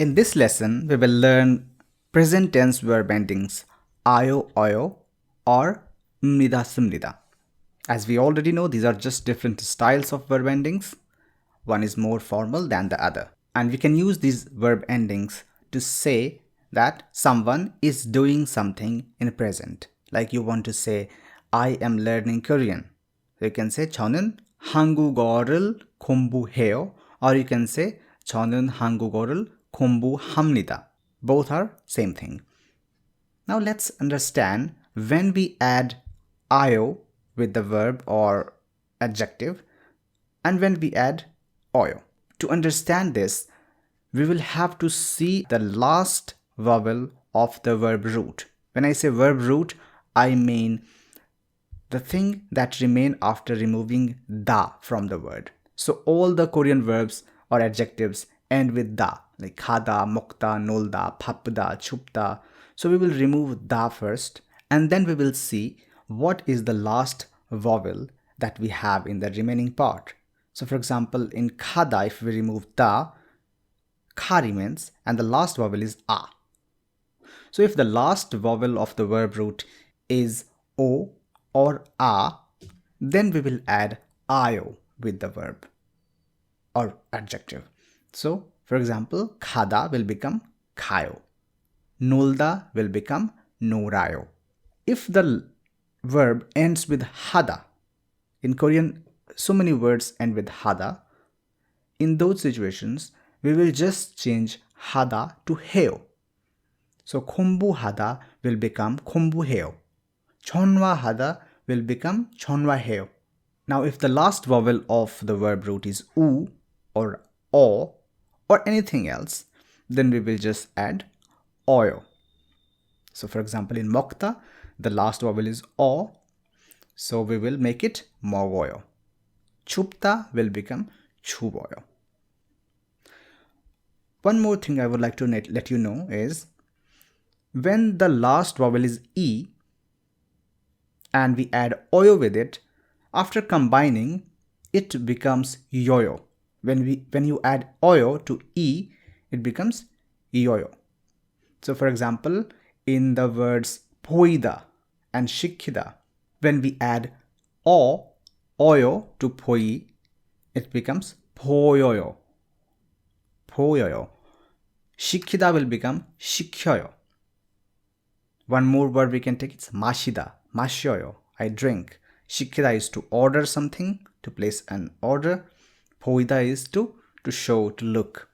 In this lesson, we will learn present tense verb endings ayo, oyo or mnida, simnida. As we already know, these are just different styles of verb endings. One is more formal than the other. And we can use these verb endings to say that someone is doing something in present. Like you want to say, I am learning Korean. So you can say, 저는 한국어를 공부해요. Or you can say, 저는 한국어를 공부합니다. Both are same thing. Now let's understand when we add io with the verb or adjective and when we add oyo. To understand this, we will have to see the last vowel of the verb root. When I say verb root, I mean the thing that remain after removing da from the word. So all the Korean verbs or adjectives end with da, like khada, mokta, nolda, papda, chupta. So we will remove da first and then we will see what is the last vowel that we have in the remaining part. So for example, in khada, if we remove da, kha remains and the last vowel is a. So if the last vowel of the verb root is o or a, then we will add io with the verb or adjective. So for example, khada will become khayo. Nolda will become norayo. If the verb ends with hada, in Korean so many words end with hada, in those situations we will just change hada to heo. So 공부하다 will become 공부해요. 전화하다 will become 전화해요. Now if the last vowel of the verb root is u or o or anything else, then we will just add oyo. So for example, in mokta, the last vowel is o, so we will make it mogoyo. Chupta will become chuboyo. One more thing I would like to let you know is when the last vowel is e and we add oyo with it, after combining, it becomes yoyo. When you add oyo to e, it becomes yoyo. So for example, in the words poida and shikhida, when we add oyo to poi, it becomes poyoyo. Poyoyo. Shikhida will become shikhyoyo. One more word we can take, it's mashida, mashyoyo, I drink. Shikhida is to order something, to place an order. Poida is to show, to look.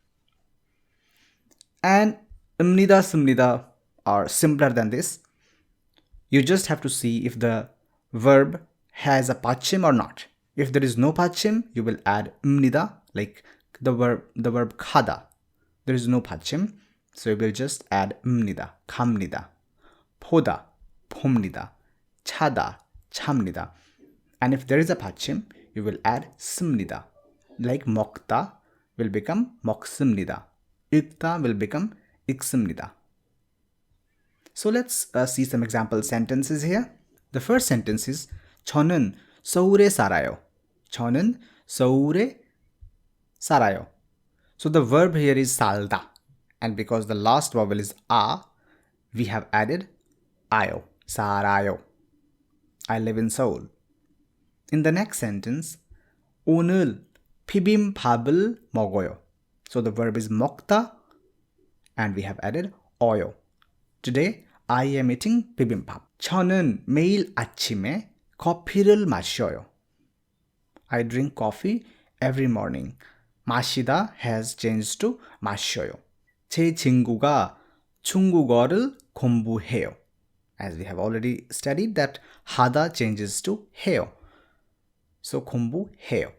And mnida, simnida are simpler than this. You just have to see if the verb has a pachim or not. If there is no pachim, you will add mnida, like the verb khada. There is no pachim, so you will just add mnida, khamnida. Poda, pomnida. Chada, chamnida. And if there is a pachim, you will add simnida. Like mokta will become moksimnida. Ikta will become iksimnida. So let's see some example sentences here. The first sentence is 저는 서울에 살아요. 저는 서울에 살아요. So the verb here is salda, and because the last vowel is a, we have added ayo, 살아요. I live in Seoul. In the next sentence, 오늘 비빔밥을 먹어요. So the verb is 먹다 and we have added oyo. Today I am eating bibimbap. 저는 매일 아침에 커피를 마셔요. I drink coffee every morning. 마시다 has changed to 마셔요. 제 친구가 중국어를 공부해요. As we have already studied that hada changes to 해요. So 공부해요.